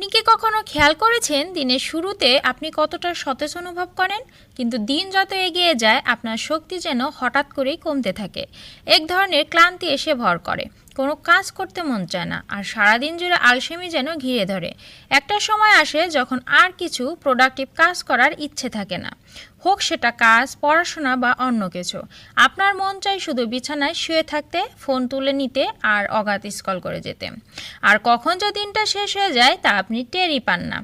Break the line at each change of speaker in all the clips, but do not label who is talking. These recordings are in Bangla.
আপনি কি কখনো খেয়াল করেছেন দিনের শুরুতে আপনি কতটা সতেজ অনুভব করেন, কিন্তু দিন যত এগিয়ে যায় আপনার শক্তি যেন হঠাৎ করেই কমতে থাকে। এক ধরনের ক্লান্তি এসে ভর করে, কোনো কাজ করতে মন চায় না, আর সারাদিন জুড়ে আলসেমি যেন ঘিরে ধরে। একটা সময় আসে যখন আর কিছু প্রোডাক্টিভ কাজ করার ইচ্ছে থাকে না, হোক সেটা কাজ, পড়াশোনা বা অন্য কিছু। আপনার মন চাই শুধু বিছানায় শুয়ে থাকতে, ফোন তুলে নিতে আর অগাধ স্ক্রল করে যেতে। আর কখন যে দিনটা শেষ হয়ে যায় তা আপনি টেরই পান না।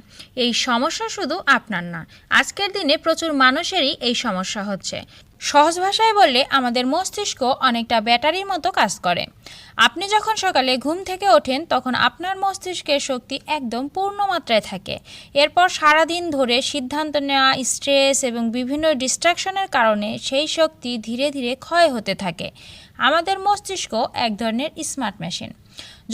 এই সমস্যা শুধু আপনার না, আজকের দিনে প্রচুর মানুষেরই এই সমস্যা হচ্ছে। সহজ ভাষায় বললে আমাদের মস্তিষ্ক অনেকটা ব্যাটারির মতো কাজ করে। আপনি যখন সকালে ঘুম থেকে ওঠেন তখন আপনার মস্তিষ্কের শক্তি একদম পূর্ণ মাত্রায় থাকে। এরপর সারাদিন ধরে সিদ্ধান্ত নেওয়া, স্ট্রেস এবং বিভিন্ন ডিস্ট্রাকশনের কারণে সেই শক্তি ধীরে ধীরে ক্ষয় হতে থাকে। আমাদের মস্তিষ্ক এক ধরনের স্মার্ট মেশিন।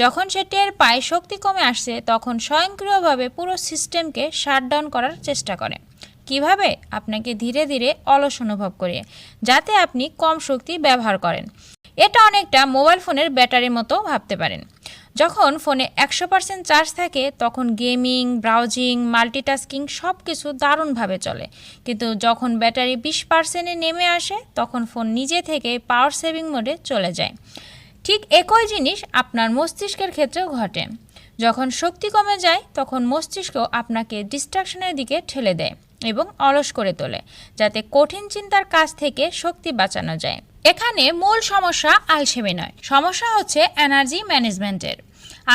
যখন সে টের পায় শক্তি কমে আসছে, তখন স্বয়ংক্রিয়ভাবে পুরো সিস্টেমকে শাটডাউন করার চেষ্টা করে। কিভাবে? আপনাকে ধীরে ধীরে অলস অনুভব করিয়ে, যাতে আপনি কম শক্তি ব্যবহার করেন। এটা অনেকটা মোবাইল ফোনের ব্যাটারির মতো ভাবতে পারেন। যখন ফোনে 100% চার্জ থাকে তখন গেমিং, ব্রাউজিং, মাল্টিটাস্কিং সব কিছু দারুণভাবে চলে। কিন্তু যখন ব্যাটারি 20%-এ নেমে আসে তখন ফোন নিজে থেকে পাওয়ার সেভিং মোডে চলে যায়। ঠিক একই জিনিস আপনার মস্তিষ্কের ক্ষেত্রেও ঘটে। যখন শক্তি কমে যায় তখন মস্তিষ্ক আপনাকে ডিস্ট্রাকশনের দিকে ঠেলে দেয় এবং অলস করে তোলে, যাতে কঠিন চিন্তার কাজ থেকে শক্তি বাঁচানো যায়। এখানে মূল সমস্যা আলসেমি নয়, সমস্যা হচ্ছে এনার্জি ম্যানেজমেন্টের।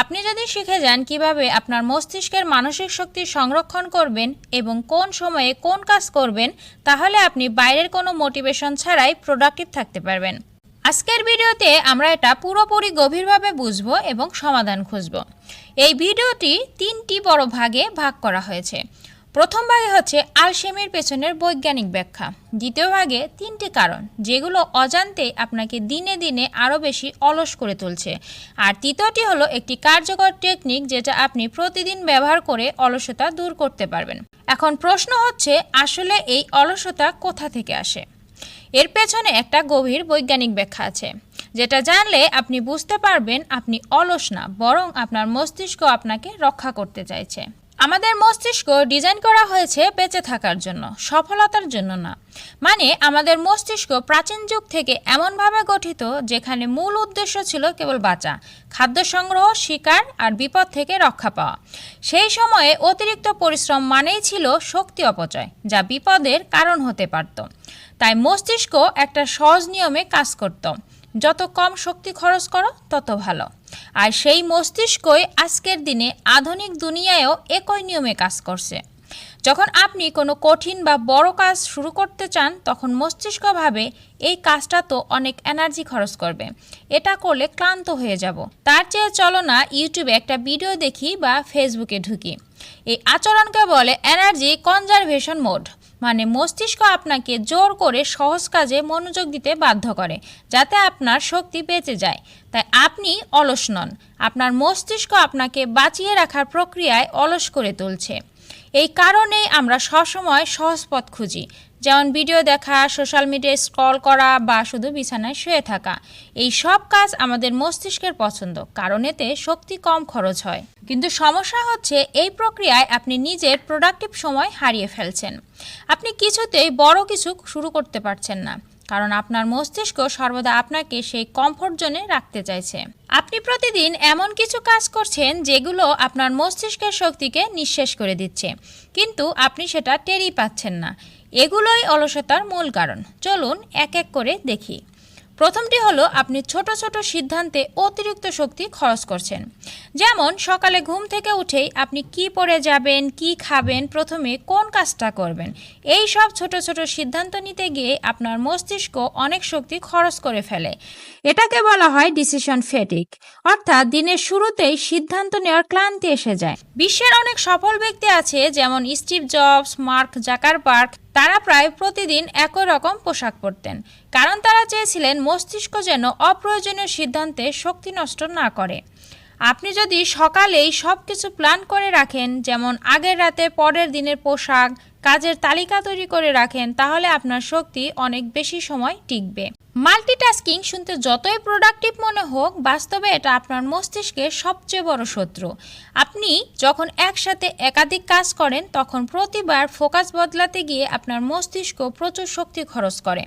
আপনি যদি শিখে যান কিভাবে আপনার মস্তিষ্কের মানসিক শক্তি সংরক্ষণ করবেন এবং কোন সময়ে কোন কাজ করবেন, তাহলে আপনি বাইরের কোনো মোটিভেশন ছাড়াই প্রোডাক্টিভ থাকতে পারবেন। আজকের ভিডিওতে আমরা এটা পুরোপুরি গভীরভাবে বুঝব এবং সমাধান খুঁজব। এই ভিডিওটি 3টি বড় ভাগে ভাগ করা হয়েছে। প্রথম ভাগে হচ্ছে আলসেমির পেছনের বৈজ্ঞানিক ব্যাখ্যা। দ্বিতীয় ভাগে 3টি কারণ যেগুলো অজান্তে আপনাকে দিনে দিনে আরও বেশি অলস করে তুলছে। আর তৃতীয়টি হলো একটি কার্যকর টেকনিক যেটা আপনি প্রতিদিন ব্যবহার করে অলসতা দূর করতে পারবেন। এখন প্রশ্ন হচ্ছে, আসলে এই অলসতা কোথা থেকে আসে? এর পেছনে একটা গভীর বৈজ্ঞানিক ব্যাখ্যা আছে, যেটা জানলে আপনি বুঝতে পারবেন আপনি অলস না, বরং আপনার মস্তিষ্ক আপনাকে রক্ষা করতে চাইছে। আমাদের মস্তিষ্ক ডিজাইন করা হয়েছে বেঁচে থাকার জন্য, সফলতার জন্য না। মানে আমাদের মস্তিষ্ক প্রাচীন যুগ থেকে এমনভাবে গঠিত যেখানে মূল উদ্দেশ্য ছিল কেবল বাঁচা, খাদ্য সংগ্রহ, শিকার আর বিপদ থেকে রক্ষা পাওয়া। সেই সময়ে অতিরিক্ত পরিশ্রম মানেই ছিল শক্তি অপচয়, যা বিপদের কারণ হতে পারত। তাই মস্তিষ্ক একটা সহজ নিয়মে কাজ করত, যত কম শক্তি খরচ করো তত ভালো। আর সেই মস্তিষ্কই আজকের দিনে আধুনিক দুনিয়ায়ও একই নিয়মে কাজ করছে। যখন আপনি কোনো কঠিন বা বড় কাজ শুরু করতে চান তখন মস্তিষ্ক ভাবে এই কাজটা তো অনেক এনার্জি খরচ করবে, এটা করলে ক্লান্ত হয়ে যাব, তার চেয়ে চলো না ইউটিউবে একটা ভিডিও দেখি বা ফেসবুকে ঢুকি। এই আচরণকে বলে এনার্জি কনজারভেশন মোড। মানে মস্তিষ্ক আপনাকে জোর করে সহজ কাজে মনোযোগ দিতে বাধ্য করে, যাতে আপনার শক্তি বেঁচে যায়। তাই আপনি অলস নন, আপনার মস্তিষ্ক আপনাকে বাঁচিয়ে রাখার প্রক্রিয়ায় অলস করে তুলছে। এই কারণেই আমরা সবসময় সহজ পথ খুঁজি, যেমন ভিডিও দেখা, সোশ্যাল মিডিয়ায় স্ক্রল করা বা শুধু বিছানায় শুয়ে থাকা। এই সব কাজ আমাদের মস্তিষ্কের পছন্দ, কারণ এতে শক্তি কম খরচ হয়। কিন্তু সমস্যা হচ্ছে এই প্রক্রিয়ায় আপনি নিজের প্রোডাক্টিভ সময় হারিয়ে ফেলছেন। আপনি কিছুতেই বড় কিছু শুরু করতে পারছেন না, কারণ আপনার মস্তিষ্ক সর্বদা আপনাকে সেই কমফোর্ট জোনে রাখতে চাইছে। আপনি প্রতিদিন এমন কিছু কাজ করছেন যেগুলো আপনার মস্তিষ্কের শক্তিকে নিঃশেষ করে দিচ্ছে, কিন্তু আপনি সেটা টেরই পাচ্ছেন না। এগুলোই অলসতার মূল কারণ। চলুন এক এক করে দেখি। প্রথমটি হলো আপনি ছোট ছোট সিদ্ধান্তে অতিরিক্ত শক্তি খরচ করছেন। যেমন সকালে ঘুম থেকে উঠেই আপনি কি পরে যাবেন, কি খাবেন, প্রথমে কোন কাজটা করবেন, এই সব ছোট ছোট সিদ্ধান্ত নিতে গিয়ে আপনার মস্তিষ্ক অনেক শক্তি খরচ করে ফেলে। এটাকে বলা হয় ডিসিশন ফ্যাটিগ, অর্থাৎ দিনের শুরুতেই সিদ্ধান্ত নেওয়ার ক্লান্তি এসে যায়। বিশ্বের অনেক সফল ব্যক্তি আছে, যেমন স্টিভ জবস, মার্ক জাকারবার্গ। তারা প্রায় প্রতিদিন একই রকম পোশাক পরতেন, কারণ তারা চেয়েছিলেন মস্তিষ্ক যেন অপ্রয়োজনীয় সিদ্ধান্তে শক্তি নষ্ট না করে। আপনি যদি সকালেই সব কিছু প্ল্যান করে রাখেন, যেমন আগের রাতে পরের দিনের পোশাক, কাজের তালিকা তৈরি করে রাখেন, তাহলে আপনার শক্তি অনেক বেশি সময় টিকবে। মাল্টিটাস্কিং শুনতে যতই প্রোডাক্টিভ মনে হোক, বাস্তবে এটা আপনার মস্তিষ্কের সবচেয়ে বড় শত্রু। আপনি যখন একসাথে একাধিক কাজ করেন তখন প্রতিবার ফোকাস বদলাতে গিয়ে আপনার মস্তিষ্ক প্রচুর শক্তি খরচ করে,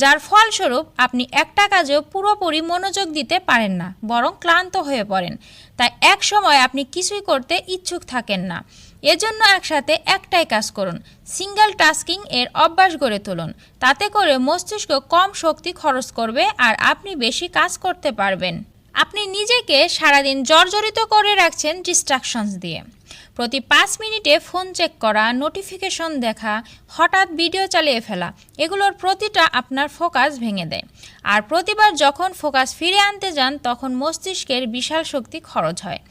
যার ফলস্বরূপ আপনি একটা কাজেও পুরোপুরি মনোযোগ দিতে পারেন না, বরং ক্লান্ত হয়ে পড়েন। তাই এক সময় আপনি কিছুই করতে ইচ্ছুক থাকেন না। এজন্য একসাথে একটাই কাজ করুন, সিঙ্গেল টাস্কিং এর অভ্যাস গড়ে তুলুন। তাতে করে মস্তিষ্ক কম শক্তি খরচ করবে আর আপনি বেশি কাজ করতে পারবেন। আপনি নিজেকে সারাদিন জর্জরিত করে রাখছেন ডিস্ট্রাকশনস দিয়ে। প্রতি 5 মিনিটে ফোন চেক করা, নোটিফিকেশন দেখা, হঠাৎ ভিডিও চালিয়ে ফেলা, এগুলোর প্রতিটা আপনার ফোকাস ভেঙে দেয়। আর প্রতিবার যখন ফোকাস ফিরে আনতে যান তখন মস্তিষ্কের বিশাল শক্তি খরচ হয়।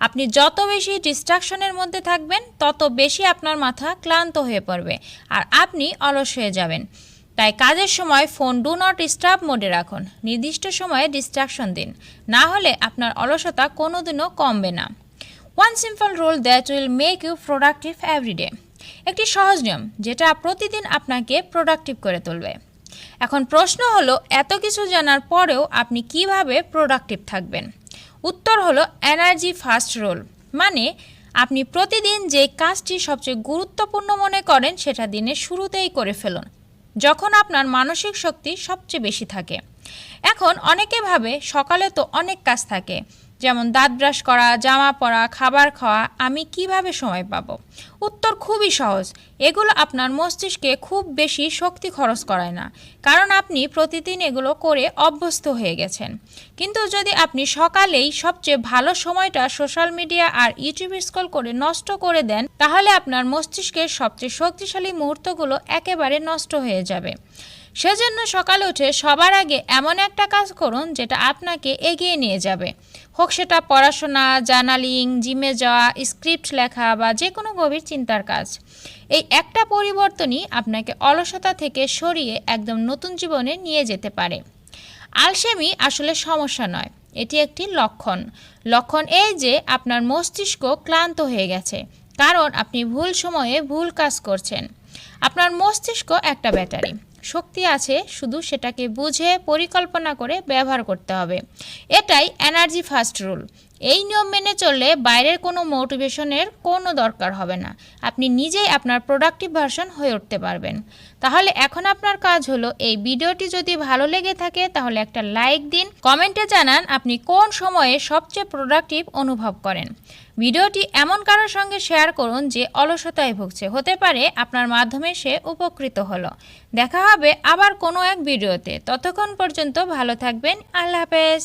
আপনি যত বেশি ডিস্ট্রাকশনের মধ্যে থাকবেন তত বেশি আপনার মাথা ক্লান্ত হয়ে পড়বে আর আপনি অলস হয়ে যাবেন। তাই কাজের সময় ফোন ডু নট ডিস্টার্ব মোডে রাখুন, নির্দিষ্ট সময়ে ডিস্ট্রাকশন দিন, না হলে আপনার অলসতা কোনোদিনও কমবে না। One simple rule that will make you productive every day. একটি সহজ নিয়ম যেটা প্রতিদিন আপনাকে প্রোডাক্টিভ করে তুলবে। এখন প্রশ্ন হলো, এত কিছু জানার পরেও আপনি কিভাবে প্রোডাক্টিভ থাকবেন? উত্তর হলো এনার্জি ফার্স্ট রুল। মানে আপনি প্রতিদিন যে কাজটি সবচেয়ে গুরুত্বপূর্ণ মনে করেন সেটা দিনের শুরুতেই করে ফেলুন, যখন আপনার মানসিক শক্তি সবচেয়ে বেশি থাকে। এখন অনেকে ভাবে সকালে তো অনেক কাজ থাকে, যেমন দাঁত ব্রাশ করা, জামা পরা, খাবার খাওয়া, আমি কিভাবে সময় পাবো? উত্তর খুবই সহজ, এগুলো আপনার মস্তিষ্কে খুব বেশি শক্তি খরচ করায় না, কারণ আপনি প্রতিদিন এগুলো করে অভ্যস্ত হয়ে গেছেন। কিন্তু যদি আপনি সকালেই সবচেয়ে ভালো সময়টা সোশ্যাল মিডিয়া আর ইউটিউব স্ক্রল করে নষ্ট করে দেন, তাহলে আপনার মস্তিষ্কের সবচেয়ে শক্তিশালী মুহূর্তগুলো একেবারে নষ্ট হয়ে যাবে। সেজন্য সকালে উঠে সবার আগে এমন একটা কাজ করুন যেটা আপনাকে এগিয়ে নিয়ে যাবে, হোক সেটা পড়াশোনা, জার্নালিং, জিমে যাওয়া, স্ক্রিপ্ট লেখা বা যে কোনো গভীর চিন্তার কাজ। এই একটা পরিবর্তনই আপনাকে অলসতা থেকে সরিয়ে একদম নতুন জীবনে নিয়ে যেতে পারে। আলসেমি আসলে সমস্যা নয়, এটি একটি লক্ষণ। লক্ষণ এই যে আপনার মস্তিষ্ক ক্লান্ত হয়ে গেছে, কারণ আপনি ভুল সময়ে ভুল কাজ করছেন। আপনার মস্তিষ্ক একটা ব্যাটারি, শক্তি আছে, শুধু সেটাকে বুঝে পরিকল্পনা করে ব্যবহার করতে হবে। এটাই এনার্জি ফার্স্ট রুল। এই নিয়ম মেনে চললে বাইরের কোনো মোটিভেশনের কোনো দরকার হবে না, আপনি নিজেই আপনার প্রোডাক্টিভ ভার্সন হয়ে উঠতে পারবেন। তাহলে এখন আপনার কাজ হলো, এই ভিডিওটি যদি ভালো লেগে থাকে তাহলে একটা লাইক দিন, কমেন্টে জানান আপনি কোন সময়ে সবচেয়ে প্রোডাক্টিভ অনুভব করেন। ভিডিওটি এমন কারোর সঙ্গে শেয়ার করুন যে অলসতায় ভুগছে, হতে পারে আপনার মাধ্যমে সে উপকৃত হলো। দেখা হবে আবার কোনো এক ভিডিওতে, ততক্ষণ পর্যন্ত ভালো থাকবেন। আল্লাহ হাফেজ।